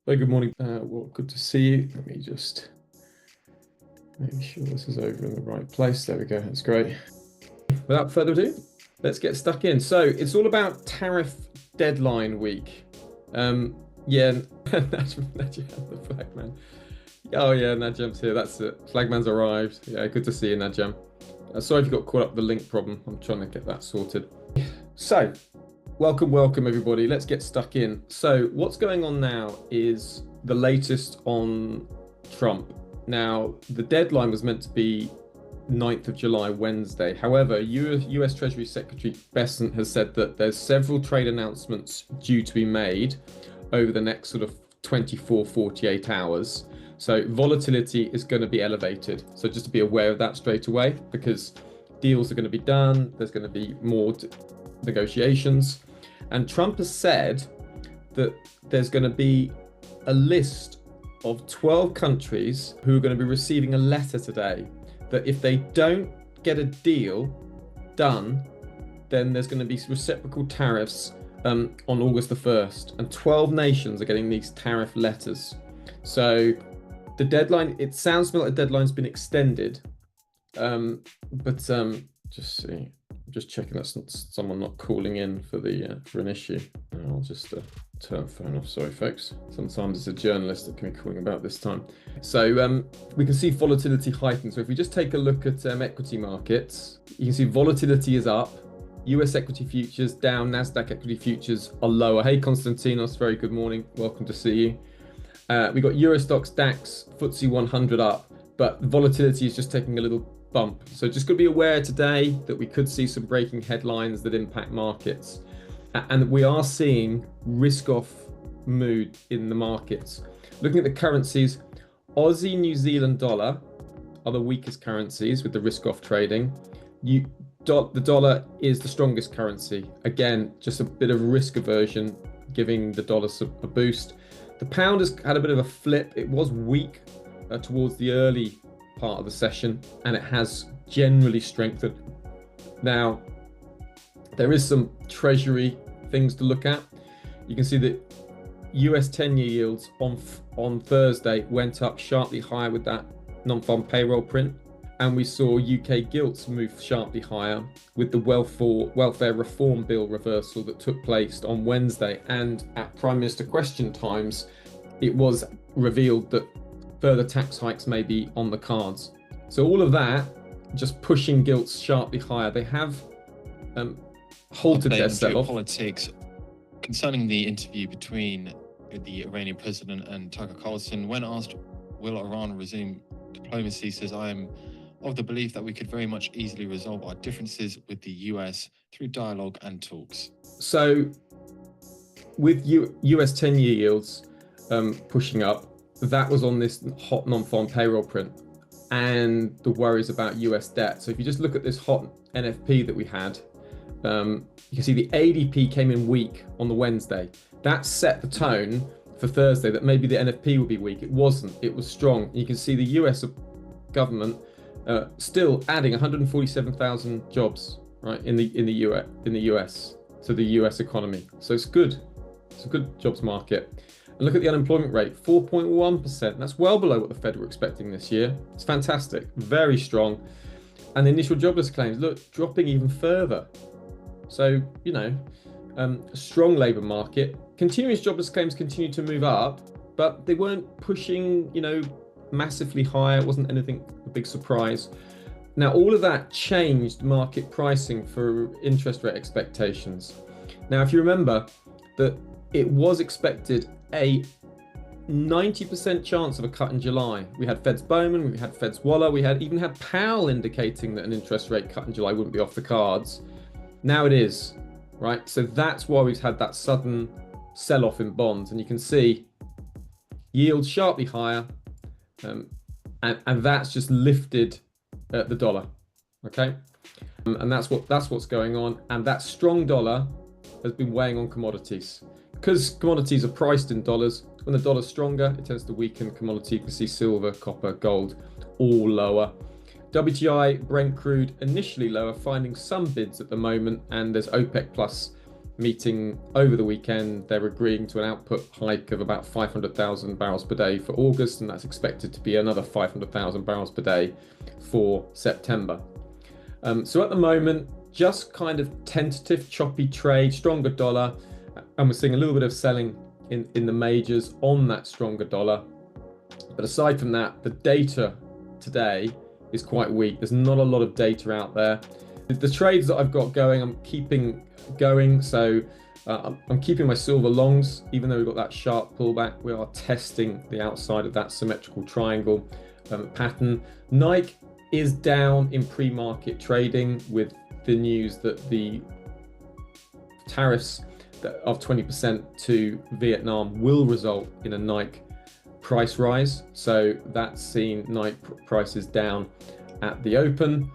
Very good morning. Well, good to see you. Let me just make sure this is over in the right place. There we go. That's great. Without further ado, let's get stuck in. So it's all about tariff deadline week. Yeah, Najam, the flagman. Oh yeah, Najam's here. That's it. Flagman's arrived. Yeah, good to see you, Najam. Sorry if you got caught up with the link problem. I'm trying to get that sorted. So, welcome everybody. Let's get stuck in. So what's going on now is the latest on Trump. Now, the deadline was meant to be 9th of July, Wednesday. However, US Treasury Secretary Bessent has said that there's several trade announcements due to be made over the next sort of 24, 48 hours. So volatility is going to be elevated. So just to be aware of that straight away, because deals are going to be done. There's going to be more negotiations. And Trump has said that there's going to be a list of 12 countries who are going to be receiving a letter today that if they don't get a deal done, then there's going to be reciprocal tariffs on August the 1st. And 12 nations are getting these tariff letters. So the deadline, it sounds to me like the deadline's been extended. Just see. I'm just checking that's not someone not calling in for an issue. I'll just turn phone off. Sorry, folks. Sometimes it's a journalist that can be calling about this time. So we can see volatility heightened. So if we just take a look at equity markets, you can see volatility is up. US equity futures down. Nasdaq equity futures are lower. Hey, Konstantinos. Very good morning. Welcome to see you. We got Eurostoxx, DAX, FTSE 100 up, but volatility is just taking a little bump. So just got to be aware today that we could see some breaking headlines that impact markets. And we are seeing risk off mood in the markets. Looking at the currencies, Aussie, New Zealand dollar are the weakest currencies with the risk off trading. The dollar is the strongest currency. Again, just a bit of risk aversion, giving the dollar a boost. The pound has had a bit of a flip. It was weak towards the early part of the session, and it has generally strengthened. Now, there is some treasury things to look at. You can see that US 10-year yields on Thursday went up sharply higher with that non-farm payroll print, and we saw UK gilts move sharply higher with the welfare reform bill reversal that took place on Wednesday. And at Prime Minister question times, it was revealed that further tax hikes may be on the cards. So all of that just pushing gilts sharply higher. They have halted their sell-off. Geopolitics concerning the interview between the Iranian president and Tucker Carlson. When asked, will Iran resume diplomacy, says, I am of the belief that we could very much easily resolve our differences with the US through dialogue and talks. So with US 10-year yields pushing up, that was on this hot non-farm payroll print and the worries about US debt. So if you just look at this hot NFP that we had, you can see the ADP came in weak on the Wednesday. That set the tone for Thursday that maybe the NFP would be weak. It wasn't. It was strong. You can see the US government still adding 147,000 jobs, right, in the US, so the US economy. So it's good. It's a good jobs market. And look at the unemployment rate, 4.1%. That's well below what the Fed were expecting this year. It's fantastic, very strong. And the initial jobless claims, look, dropping even further. So, a strong labour market. Continuous jobless claims continue to move up, but they weren't pushing, massively higher. It wasn't anything a big surprise. Now, all of that changed market pricing for interest rate expectations. Now, if you remember that it was expected a 90% chance of a cut in July. We had Fed's Bowman, we had Fed's Waller, we even had Powell indicating that an interest rate cut in July wouldn't be off the cards. Now it is, right? So that's why we've had that sudden sell-off in bonds. And you can see yields sharply higher, and that's just lifted the dollar, okay? And that's what's going on. And that strong dollar has been weighing on commodities. Because commodities are priced in dollars, when the dollar's stronger, it tends to weaken commodity. You can see silver, copper, gold, all lower. WTI, Brent crude, initially lower, finding some bids at the moment, and there's OPEC plus meeting over the weekend. They're agreeing to an output hike of about 500,000 barrels per day for August, and that's expected to be another 500,000 barrels per day for September. So at the moment, just kind of tentative, choppy trade, stronger dollar, and we're seeing a little bit of selling in the majors on that stronger dollar. But aside from that, the data today is quite weak. There's not a lot of data out there. The trades that I've got going, I'm keeping going. So I'm keeping my silver longs, even though we've got that sharp pullback. We are testing the outside of that symmetrical triangle pattern. Nike is down in pre-market trading with the news that the tariffs of 20% to Vietnam will result in a Nike price rise. So that's seen Nike prices down at the open.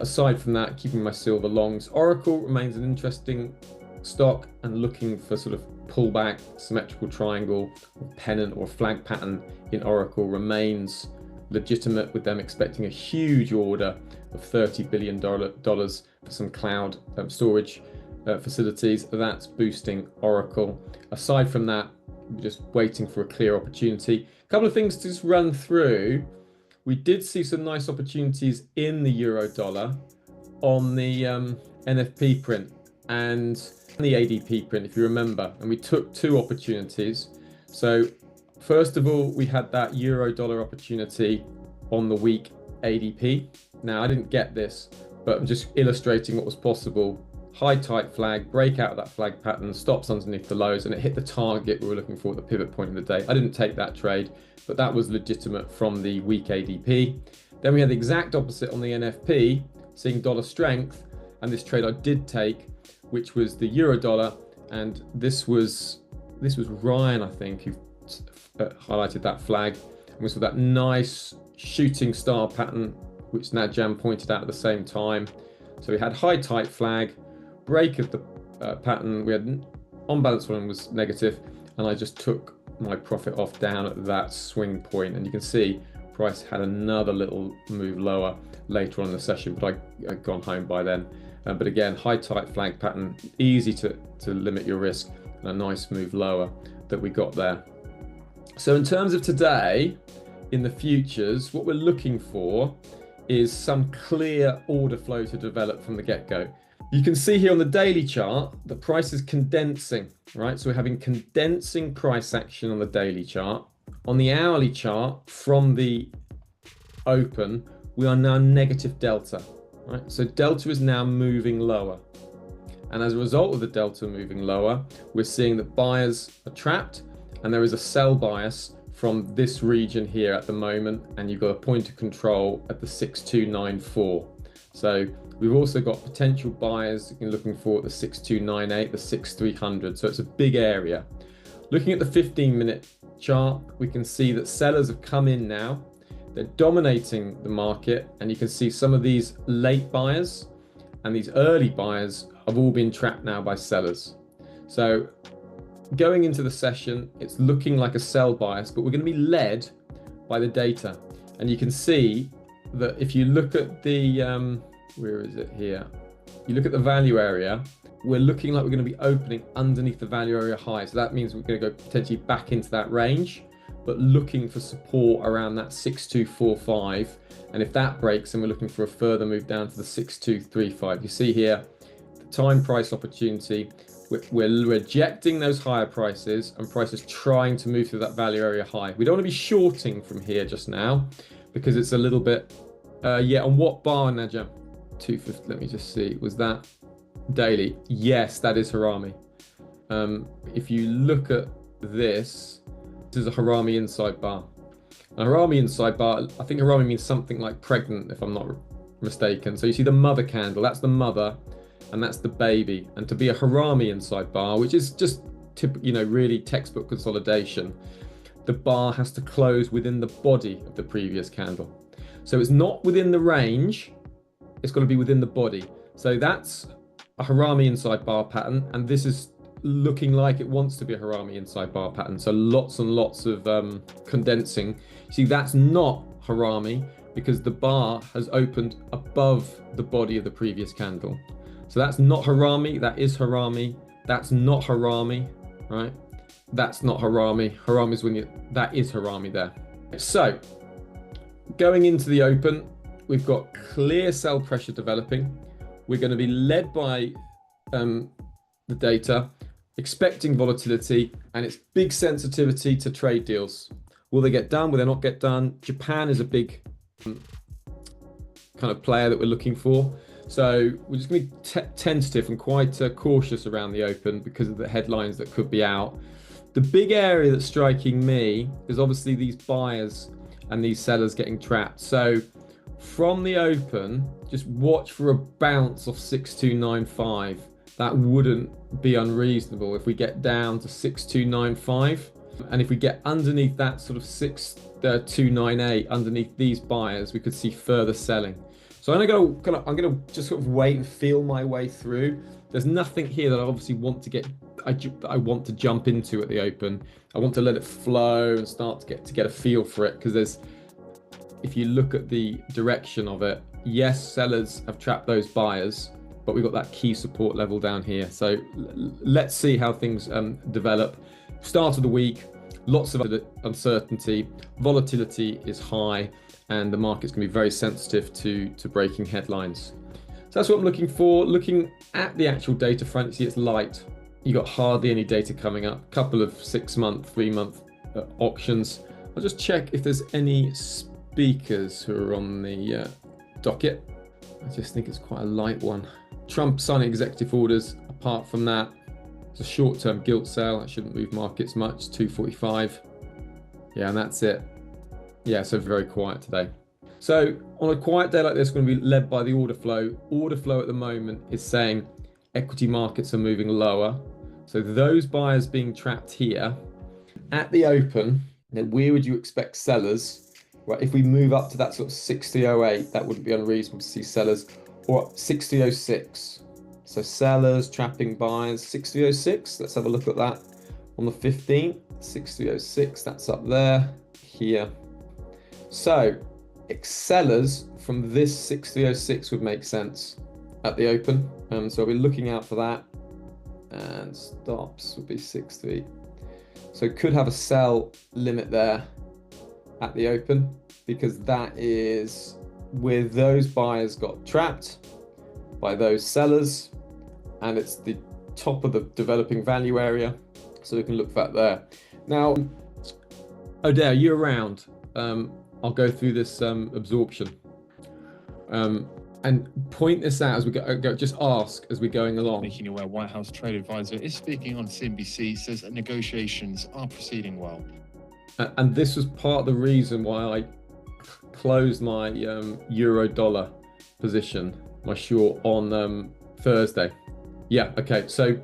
Aside from that, keeping my silver longs. Oracle remains an interesting stock, and looking for sort of pullback, symmetrical triangle, or pennant or flag pattern in Oracle remains legitimate, with them expecting a huge order of $30 billion for some cloud storage facilities. That's boosting Oracle. Aside from that, we're just waiting for a clear opportunity. A couple of things to just run through. We did see some nice opportunities in the euro dollar on the NFP print and the ADP print, if you remember, and we took two opportunities. So first of all, we had that euro dollar opportunity on the week ADP. Now, I didn't get this, but I'm just illustrating what was possible. High tight flag, break out of that flag pattern, stops underneath the lows, and it hit the target we were looking for at the pivot point in the day. I didn't take that trade, but that was legitimate from the week ADP. Then we had the exact opposite on the NFP, seeing dollar strength, and this trade I did take, which was the euro dollar, and this was Ryan, I think, who highlighted that flag, and we saw that nice shooting star pattern, which Nadjam pointed out at the same time. So we had high tight flag, break of the pattern. We had on balance volume was negative, and I just took my profit off down at that swing point, and you can see price had another little move lower later on in the session, but I'd gone home by then. But again, high tight flag pattern, easy to limit your risk, and a nice move lower that we got there. So in terms of today, in the futures, what we're looking for is some clear order flow to develop from the get-go. You can see here on the daily chart, the price is condensing, right? So we're having condensing price action on the daily chart. On the hourly chart, from the open, we are now negative delta, right? So delta is now moving lower. And as a result of the delta moving lower, we're seeing that buyers are trapped, and there is a sell bias from this region here at the moment, and you've got a point of control at the 6294. So we've also got potential buyers looking for the 6298, the 6300. So it's a big area. Looking at the 15-minute chart, we can see that sellers have come in now. They're dominating the market, and you can see some of these late buyers and these early buyers have all been trapped now by sellers. So going into the session, it's looking like a sell bias, but we're going to be led by the data. And you can see that if you look at the, where is it here? You look at the value area, we're looking like we're going to be opening underneath the value area high. So that means we're going to go potentially back into that range, but looking for support around that 6245. And if that breaks, then we're looking for a further move down to the 6235. You see here, the time price opportunity. We're rejecting those higher prices, and prices trying to move through that value area high. We don't want to be shorting from here just now because it's a little bit, on what bar, Nadjam? 250, let me just see, was that daily? Yes, that is Harami. If you look at this is a Harami inside bar. A Harami inside bar, I think Harami means something like pregnant, if I'm not mistaken. So you see the mother candle, that's the mother, and that's the baby. And to be a Harami inside bar, which is just really textbook consolidation, the bar has to close within the body of the previous candle. So it's not within the range, it's got to be within the body. So that's a Harami inside bar pattern, and this is looking like it wants to be a Harami inside bar pattern. So lots and lots of condensing. See, that's not Harami because the bar has opened above the body of the previous candle. So that's not Harami, that is Harami, That's not Harami, right? That's not Harami. Harami is when that is Harami there. So going into the open, we've got clear sell pressure developing. We're going to be led by the data, expecting volatility, and it's big sensitivity to trade deals. Will they get done? Will they not get done? Japan is a big kind of player that we're looking for. So we're just going to be tentative and quite cautious around the open because of the headlines that could be out. The big area that's striking me is obviously these buyers and these sellers getting trapped. So from the open, just watch for a bounce off 6295. That wouldn't be unreasonable if we get down to 6295. And if we get underneath that sort of 6298, underneath these buyers, we could see further selling. So I'm gonna just sort of wait and feel my way through. There's nothing here that I obviously want to get. I want to jump into at the open. I want to let it flow and start to get a feel for it, because if you look at the direction of it, yes, sellers have trapped those buyers, but we've got that key support level down here. So let's see how things develop. Start of the week, lots of uncertainty, volatility is high, and the market's going to be very sensitive to breaking headlines. So that's what I'm looking for. Looking at the actual data front, you see it's light. You got hardly any data coming up. A couple of 6-month, 3-month auctions. I'll just check if there's any speakers who are on the docket. I just think it's quite a light one. Trump signing executive orders. Apart from that, it's a short-term gilt sale. That shouldn't move markets much. 245. Yeah, and that's it. Yeah, so very quiet today. So on a quiet day like this, we're going to be led by the order flow. Order flow at the moment is saying equity markets are moving lower. So those buyers being trapped here at the open, then where would you expect sellers? Right, if we move up to that sort of 60.08, that wouldn't be unreasonable to see sellers, or 60.06. So sellers trapping buyers, 60.06. Let's have a look at that on the 15th. 60.06, that's up there, here. So sellers from this 60.06 would make sense at the open. So I'll be looking out for that. And stops would be 60. So could have a sell limit there at the open, because that is where those buyers got trapped by those sellers, and it's the top of the developing value area. So we can look for that there. Now, Adair, you're around. I'll go through this absorption and point this out as we go. Just ask as we're going along. Making aware, White House trade advisor is speaking on CNBC, says that negotiations are proceeding well. And this was part of the reason why I closed my euro dollar position, my short, on Thursday. Yeah, okay. So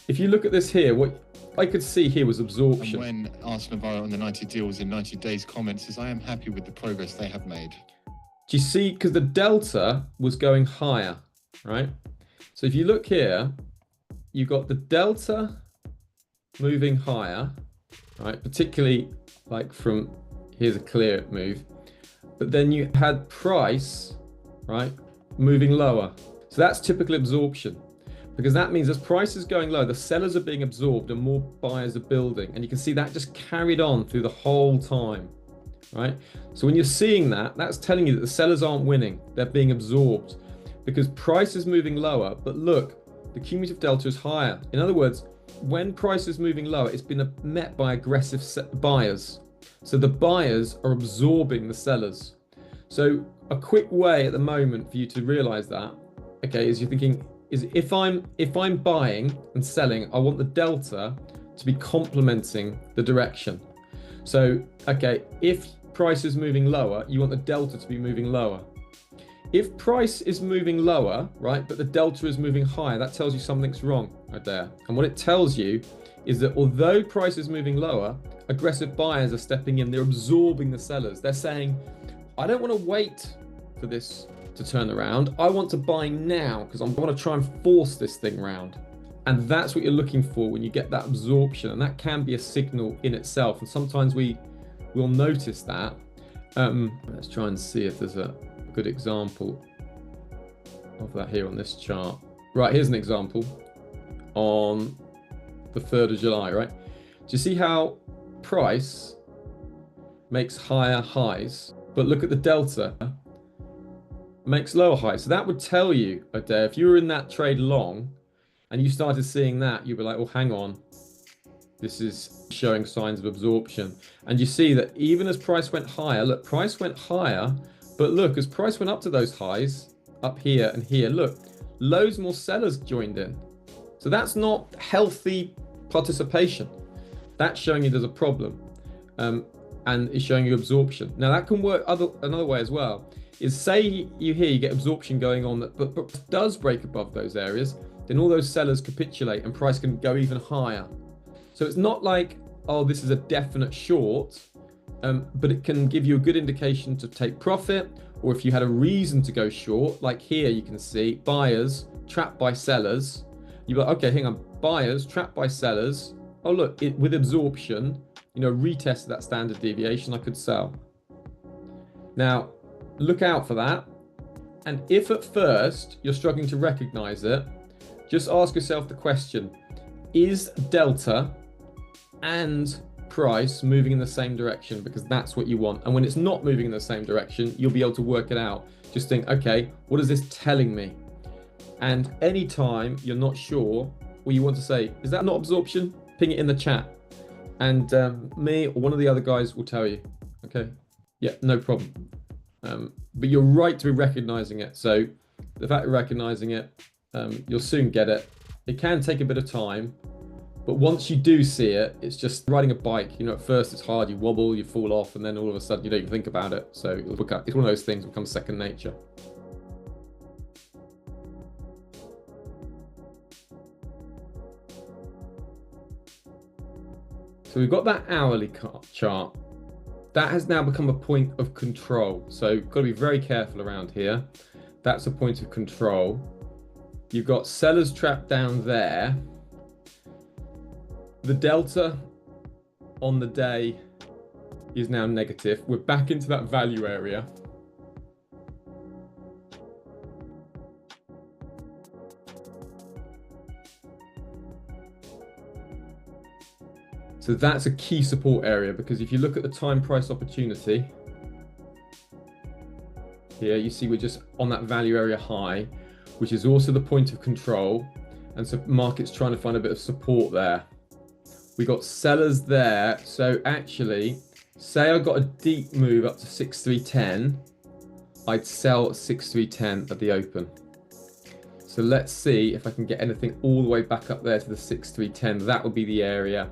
if you look at this here, what I could see here was absorption. And when asked Navarro on the 90 deals in 90 days comment, says, I am happy with the progress they have made. Do you see? Because the delta was going higher, right? So if you look here, you've got the delta moving higher, right? Particularly like from, here's a clear move. But then you had price, right, moving lower. So that's typical absorption, because that means as price is going low, the sellers are being absorbed and more buyers are building. And you can see that just carried on through the whole time, right? So when you're seeing that, that's telling you that the sellers aren't winning. They're being absorbed because price is moving lower. But look, the cumulative delta is higher. In other words, when price is moving lower, it's been met by aggressive buyers. So the buyers are absorbing the sellers. So a quick way at the moment for you to realize that, okay, is you're thinking, is if I'm buying and selling, I want the delta to be complementing the direction. So, okay, if price is moving lower, you want the delta to be moving lower. If price is moving lower, right, but the delta is moving higher, that tells you something's wrong right there. And what it tells you is that although price is moving lower, aggressive buyers are stepping in, they're absorbing the sellers. They're saying, I don't want to wait for this to turn around. I want to buy now because I want to try and force this thing around. And that's what you're looking for when you get that absorption. And that can be a signal in itself. And sometimes we'll notice that. Let's try and see if there's a good example of that here on this chart. Right, here's an example. on the 3rd of July, right? Do you see how price makes higher highs, but look at the delta, makes lower highs? So that would tell you, Adair, if you were in that trade long and you started seeing that, you'd be like, oh, hang on, this is showing signs of absorption. And you see that even as price went higher, look, price went higher, but look, as price went up to those highs, up here and here, look, loads more sellers joined in. So that's not healthy participation. That's showing you there's a problem, and it's showing you absorption. Now that can work another way as well. Is say you get absorption going on, but does break above those areas, then all those sellers capitulate and price can go even higher. So it's not like, oh, this is a definite short, but it can give you a good indication to take profit, or if you had a reason to go short, like here you can see buyers trapped by sellers. You're like, okay, hang on, buyers trapped by sellers. Oh, look, with absorption, retest that standard deviation, I could sell. Now, look out for that. And if at first you're struggling to recognize it, just ask yourself the question, is delta and price moving in the same direction? Because that's what you want. And when it's not moving in the same direction, you'll be able to work it out. Just think, okay, what is this telling me? And anytime you're not sure, or you want to say, is that not absorption? Ping it in the chat. And me or one of the other guys will tell you. Okay? Yeah, no problem. But you're right to be recognizing it. So the fact you're recognizing it, you'll soon get it. It can take a bit of time, but once you do see it, it's just riding a bike. At first it's hard, you wobble, you fall off, and then all of a sudden you don't even think about it. So it's one of those things that becomes second nature. So we've got that hourly chart. That has now become a point of control. So you've got to be very careful around here. That's a point of control. You've got sellers trapped down there. The delta on the day is now negative. We're back into that value area. So that's a key support area, because if you look at the time price opportunity, here you see we're just on that value area high, which is also the point of control. And so market's trying to find a bit of support there. We got sellers there. So actually, say I got a deep move up to 6310, I'd sell at 6310 at the open. So let's see if I can get anything all the way back up there to the 6310. That would be the area.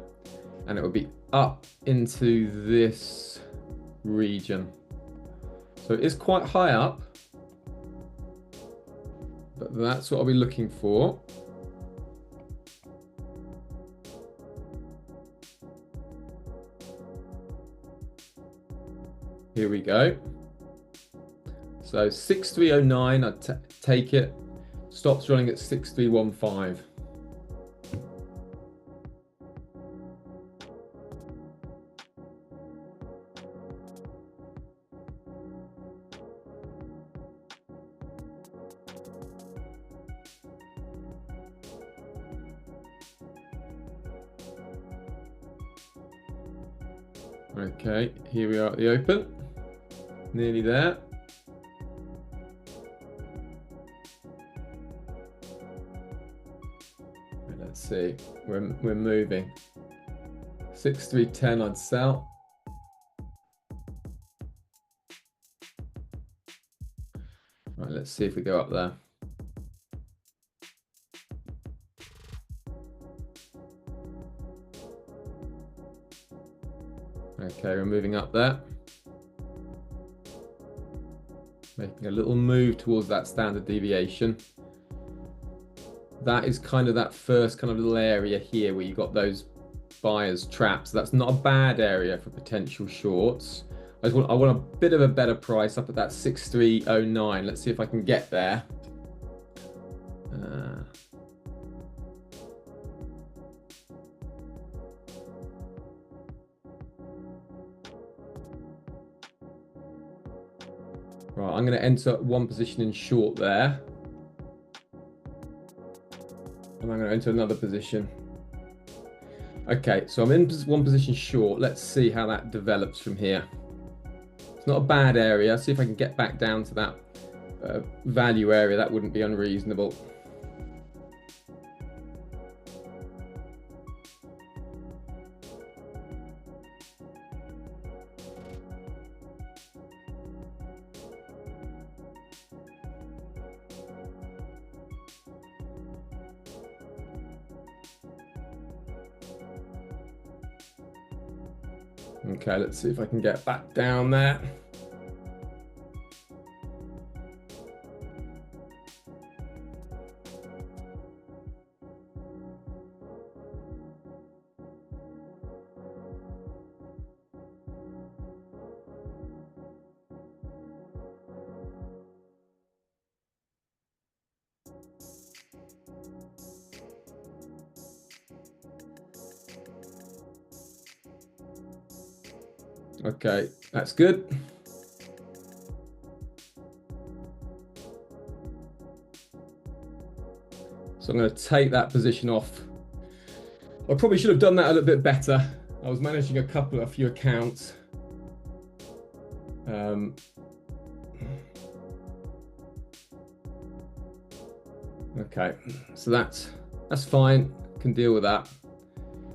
And it will be up into this region. So it is quite high up, but that's what I'll be looking for. Here we go. So 6309, I'd take it. Stops running at 6315. Okay, here we are at the open, nearly there. Let's see, we're moving. 6310, I'd sell. Right, let's see if we go up there. Okay, we're moving up there. Making a little move towards that standard deviation. That is kind of that first kind of little area here where you got those buyers trapped. So that's not a bad area for potential shorts. I want a bit of a better price up at that 6309. Let's see if I can get there. Right, I'm going to enter one position in short there. And I'm going to enter another position. Okay, so I'm in one position short. Let's see how that develops from here. It's not a bad area. See if I can get back down to that value area. That wouldn't be unreasonable. Okay, let's see if I can get back down there. Okay, that's good. So I'm going to take that position off. I probably should have done that a little bit better. I was managing a few accounts. Okay, so that's fine. Can deal with that.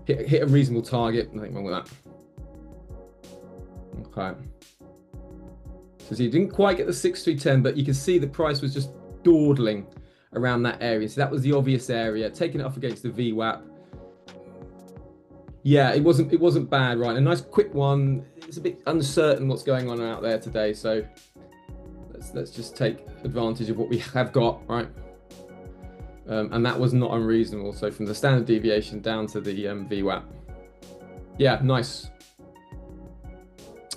Hit a reasonable target. Nothing wrong with that. Okay. So you didn't quite get the 6310, but you can see the price was just dawdling around that area. So that was the obvious area. Taking it off against the VWAP. Yeah, it wasn't bad, right? A nice quick one. It's a bit uncertain what's going on out there today, so let's just take advantage of what we have got, right? And that was not unreasonable. So from the standard deviation down to the VWAP. Yeah, nice.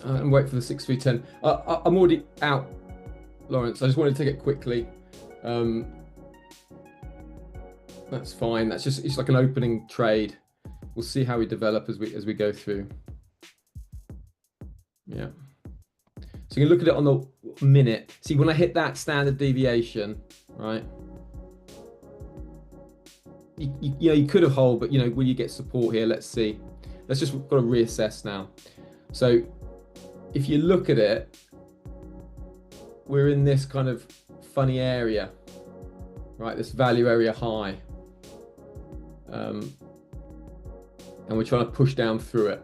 And wait for the 6310. I'm already out, Lawrence. I just wanted to take it quickly. That's fine. It's like an opening trade. We'll see how we develop as we go through. Yeah. So you can look at it on the minute. See, when I hit that standard deviation, right? You could have hold, but will you get support here? Let's see. Let's just got to reassess now. So if you look at it, we're in this kind of funny area, right? This value area high. And we're trying to push down through it.